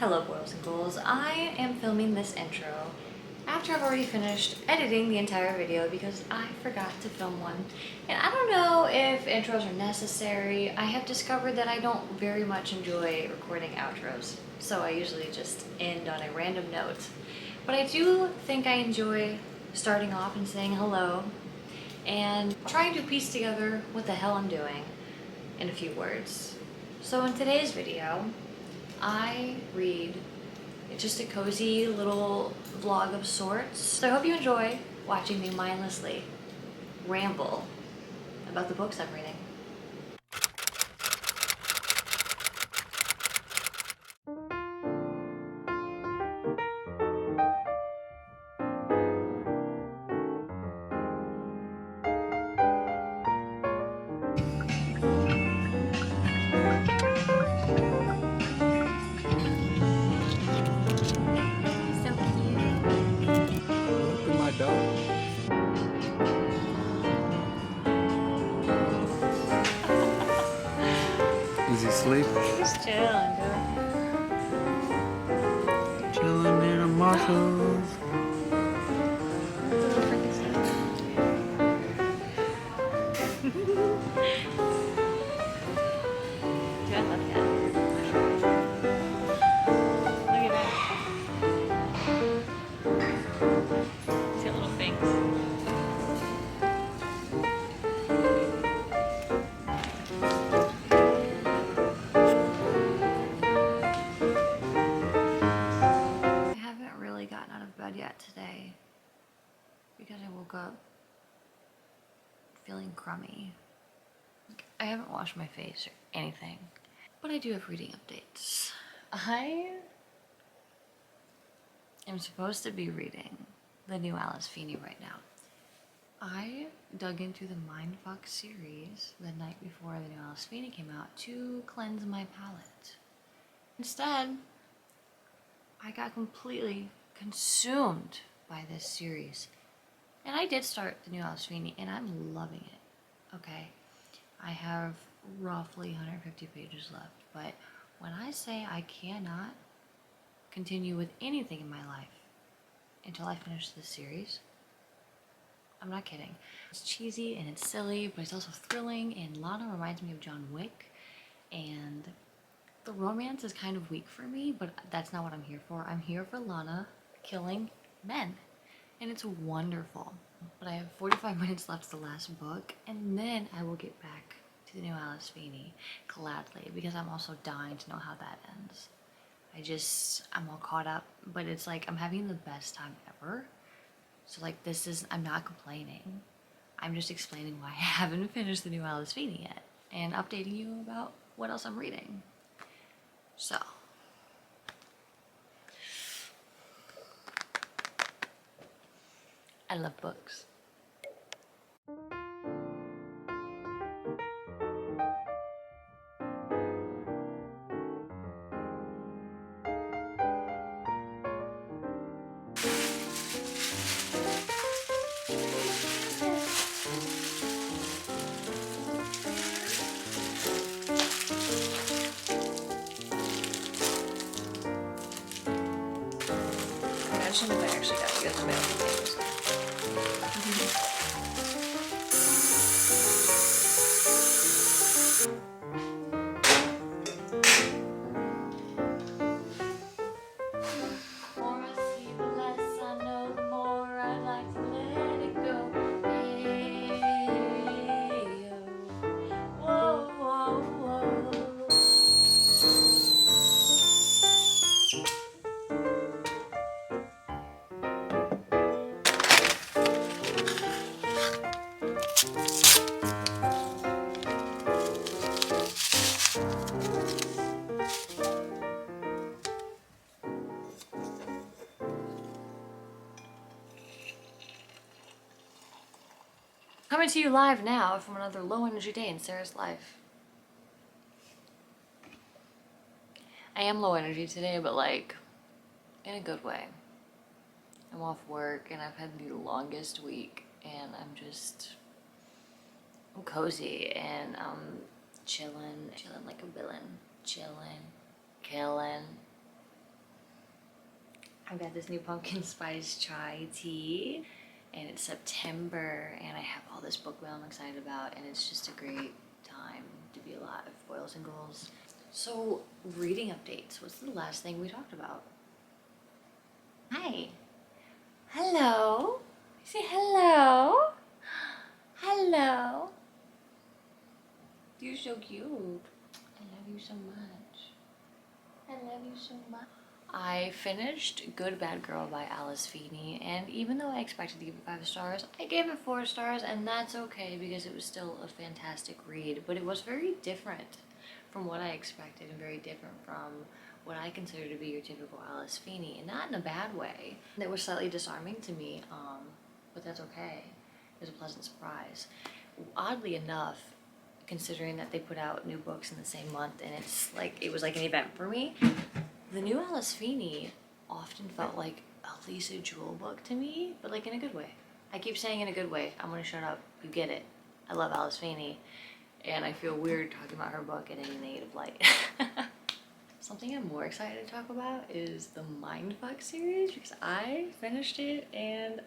Hello boils and ghouls, I am filming this intro after I've already finished editing the entire video because I forgot to film one. And I don't know if intros are necessary. I have discovered that I don't very much enjoy recording outros, so I usually just end on a random note. But I do think I enjoy starting off and saying hello and trying to piece together what the hell I'm doing in a few words. So in today's video, I read just a cozy little vlog of sorts. So I hope you enjoy watching me mindlessly ramble about the books I'm reading. So cute. Look at my dog. Is he asleep? He's chilling, dude. Chilling in the muscles. Little freaking stuff. Dude, I love cats. Look at that. He's got little fangs. I haven't really gotten out of bed yet today because I woke up feeling crummy. I haven't washed my face or anything, but I do have reading updates. I am supposed to be reading the new Alice Feeney right now. I dug into the Mindfuck series the night before the new Alice Feeney came out to cleanse my palate. Instead, I got completely consumed by this series. And I did start the new Alice Feeney and I'm loving it, okay? I have roughly 150 pages left, but when I say I cannot continue with anything in my life until I finish this series, I'm not kidding. It's cheesy and it's silly, but it's also thrilling, and Lana reminds me of John Wick, and the romance is kind of weak for me, but that's not what I'm here for. I'm here for Lana killing men, and it's wonderful. But I have 45 minutes left to the last book, and then I will get back to the new Alice Feeney gladly, because I'm also dying to know how that ends. I'm all caught up, but it's like I'm having the best time ever. So like I'm not complaining. I'm just explaining why I haven't finished the new Alice Feeney yet and updating you about what else I'm reading. So, I love books. I just think I actually got you guys mail potatoes. The more I see, the less I know, the more I'd like to let it go. Hey, whoa, whoa, whoa. Coming to you live now from another low energy day in Sarah's life. I am low energy today, but like in a good way. I'm off work and I've had the longest week, and I'm cozy and chilling like a villain. Chilling, killing, I've got this new pumpkin spice chai tea, and it's September, and I have all this book mail I'm excited about, and it's just a great time to be alive, boils and ghouls. So, reading updates. What's the last thing we talked about? Hi. Hello. Say hello. Hello. You're so cute. I love you so much. I love you so much. I finished Good Bad Girl by Alice Feeney, and even though I expected to give it 5 stars, I gave it 4 stars, and that's okay because it was still a fantastic read, but it was very different from what I expected and very different from what I consider to be your typical Alice Feeney, and not in a bad way. It was slightly disarming to me, but that's okay. It was a pleasant surprise. Oddly enough, considering that they put out new books in the same month, and it was like an event for me, the new Alice Feeney often felt like a Lisa Jewell book to me, but like in a good way. I keep saying in a good way. I'm gonna shut up. You get it. I love Alice Feeney, and I feel weird talking about her book in any negative light. Something I'm more excited to talk about is the Mindfuck series, because I finished it and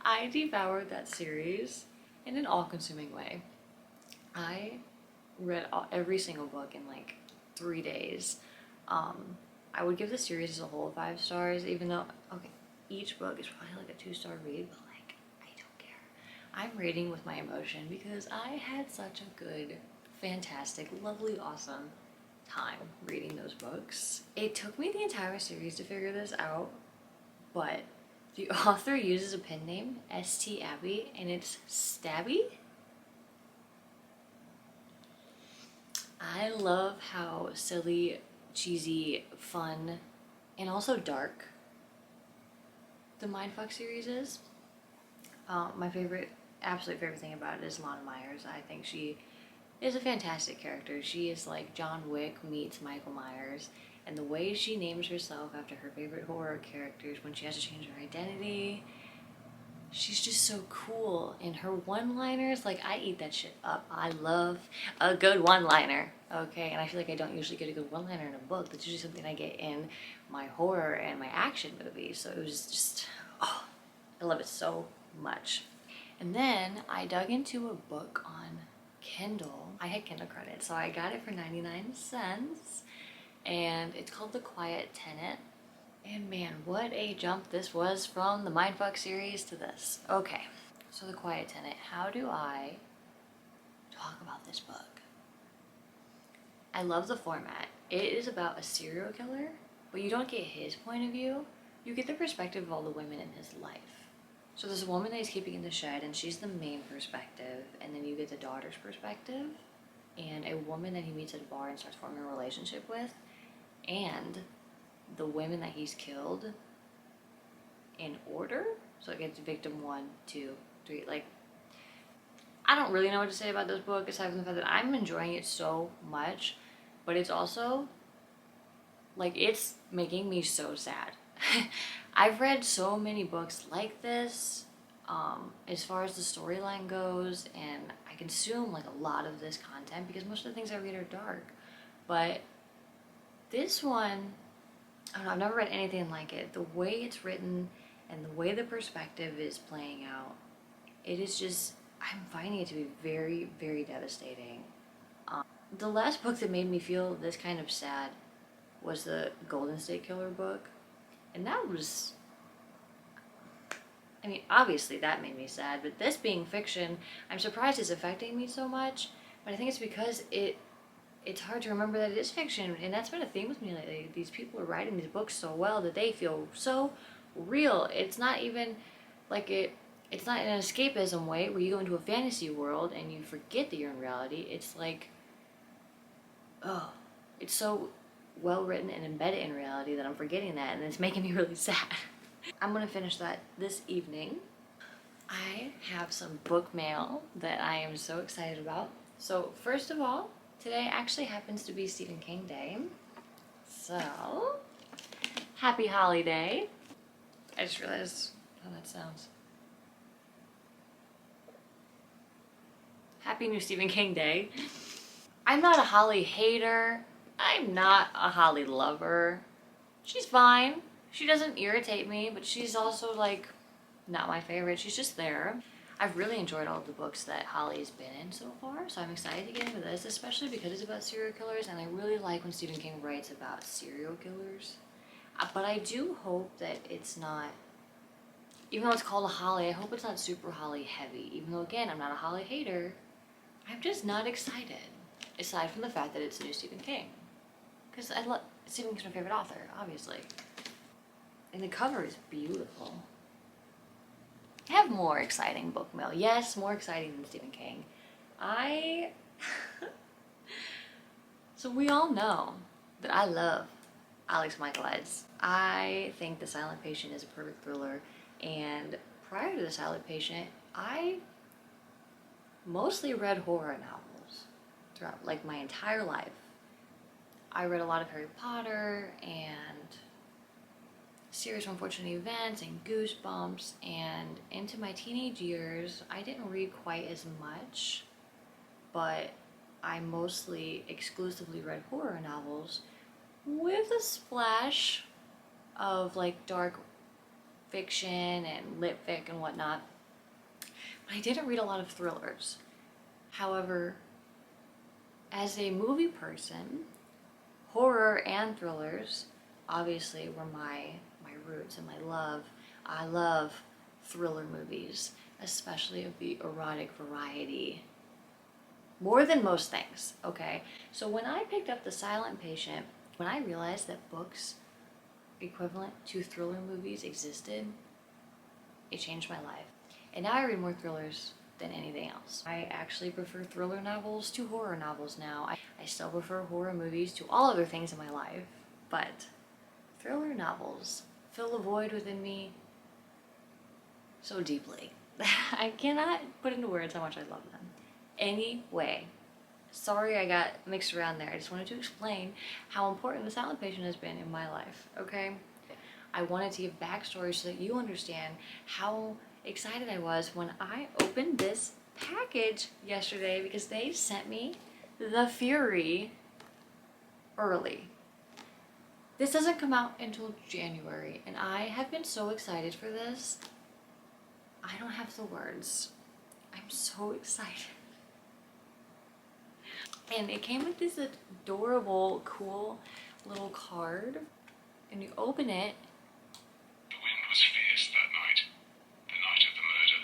I devoured that series in an all-consuming way. I read every single book in like 3 days. I would give the series as a whole 5 stars, even though, okay, each book is probably like a 2-star read, but like, I don't care. I'm rating with my emotion because I had such a good, fantastic, lovely, awesome time reading those books. It took me the entire series to figure this out, but the author uses a pen name, St. Abby, and it's Stabby. I love how silly, cheesy, fun, and also dark the Mindfuck series is. My absolute favorite thing about it is Lana Myers. I think she is a fantastic character. She is like John Wick meets Michael Myers, and the way she names herself after her favorite horror characters when she has to change her identity, she's just so cool. And her one-liners, like, I eat that shit up. I love a good one-liner, okay? And I feel like I don't usually get a good one-liner in a book. That's usually something I get in my horror and my action movies. So it was just, oh, I love it so much. And then I dug into a book on Kindle. I had Kindle credit, so I got it for 99 cents. And it's called The Quiet Tenant. And man, what a jump this was from the Mindfuck series to this. Okay, so The Quiet Tenant. How do I talk about this book? I love the format. It is about a serial killer, but you don't get his point of view. You get the perspective of all the women in his life. So there's a woman that he's keeping in the shed, and she's the main perspective, and then you get the daughter's perspective, and a woman that he meets at a bar and starts forming a relationship with, and the women that he's killed in order. So it gets victim 1, 2, 3. Like, I don't really know what to say about this book aside from the fact that I'm enjoying it so much, but it's also like, it's making me so sad. I've read so many books like this, as far as the storyline goes, and I consume like a lot of this content because most of the things I read are dark, but this one, I don't know, I've never read anything like it. The way it's written and the way the perspective is playing out, it is just, I'm finding it to be very, very devastating. The last book that made me feel this kind of sad was the Golden State Killer book. And that was, I mean, obviously that made me sad, but this being fiction, I'm surprised it's affecting me so much. But I think it's because it's hard to remember that it is fiction, and that's been a theme with me lately. These people are writing these books so well that they feel so real. It's not even like it's not in an escapism way where you go into a fantasy world and you forget that you're in reality. It's like, oh, it's so well written and embedded in reality that I'm forgetting that, and it's making me really sad. I'm gonna finish that this evening. I have some book mail that I am so excited about. So first of all, today actually happens to be Stephen King Day. So, happy holiday. I just realized how that sounds. Happy new Stephen King Day. I'm not a holly hater, I'm not a Holly lover. She's fine. She doesn't irritate me, but she's also like not my favorite. She's just there. I've really enjoyed all of the books that Holly's been in so far, so I'm excited to get into this, especially because it's about serial killers, and I really like when Stephen King writes about serial killers. But I do hope that it's not, even though it's called a Holly, I hope it's not super Holly heavy. Even though, again, I'm not a Holly hater, I'm just not excited. Aside from the fact that it's new Stephen King. Because I love, Stephen King's my favorite author, obviously. And the cover is beautiful. I have more exciting book mail. Yes, more exciting than Stephen King. So we all know that I love Alex Michaelides. I think The Silent Patient is a perfect thriller, and prior to The Silent Patient, I mostly read horror novels throughout like my entire life. I read a lot of Harry Potter and Series of Unfortunate Events and Goosebumps, and into my teenage years, I didn't read quite as much, but I mostly exclusively read horror novels with a splash of like dark fiction and lit fic and whatnot. But I didn't read a lot of thrillers. However, as a movie person, horror and thrillers obviously were my roots and my love. I love thriller movies, especially of the erotic variety. More than most things, okay? So when I picked up The Silent Patient, when I realized that books equivalent to thriller movies existed, it changed my life. And now I read more thrillers than anything else. I actually prefer thriller novels to horror novels now. I still prefer horror movies to all other things in my life, but thriller novels fill a void within me so deeply. I cannot put into words how much I love them. Anyway, sorry I got mixed around there. I just wanted to explain how important The Silent Patient has been in my life, okay? I wanted to give backstory so that you understand how excited I was when I opened this package yesterday, because they sent me The Fury early. This doesn't come out until January, and I have been so excited for this. I don't have the words. I'm so excited. And it came with this adorable, cool little card, and you open it. The wind was fierce that night, the night of the murder.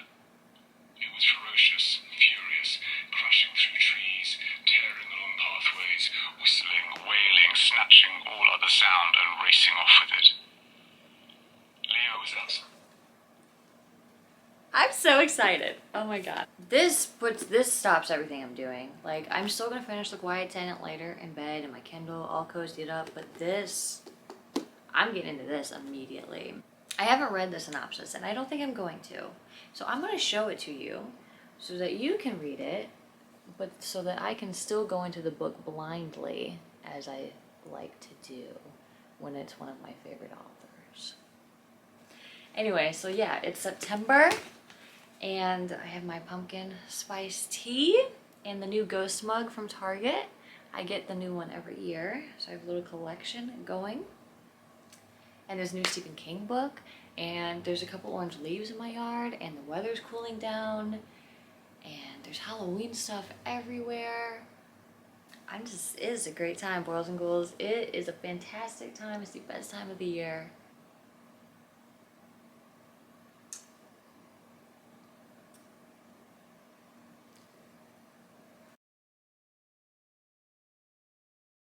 It was ferocious, furious, crashing through trees, tearing along pathways, whistling, wailing, snatching all other sound and racing off with it. Leo was outside. I'm so excited. Oh my god. This stops everything I'm doing. Like, I'm still gonna finish The Quiet Tenant later in bed and my Kindle all cozied up, but this, I'm getting into this immediately. I haven't read the synopsis, and I don't think I'm going to. So I'm gonna show it to you so that you can read it, but so that I can still go into the book blindly, as I like to do when it's one of my favorite authors. Anyway, so yeah, it's September, and I have my pumpkin spice tea and the new ghost mug from Target. I get the new one every year, so I have a little collection going. And there's a new Stephen King book, and there's a couple orange leaves in my yard, and the weather's cooling down, and there's Halloween stuff everywhere. It is a great time, boys and ghouls. It is a fantastic time. It's the best time of the year.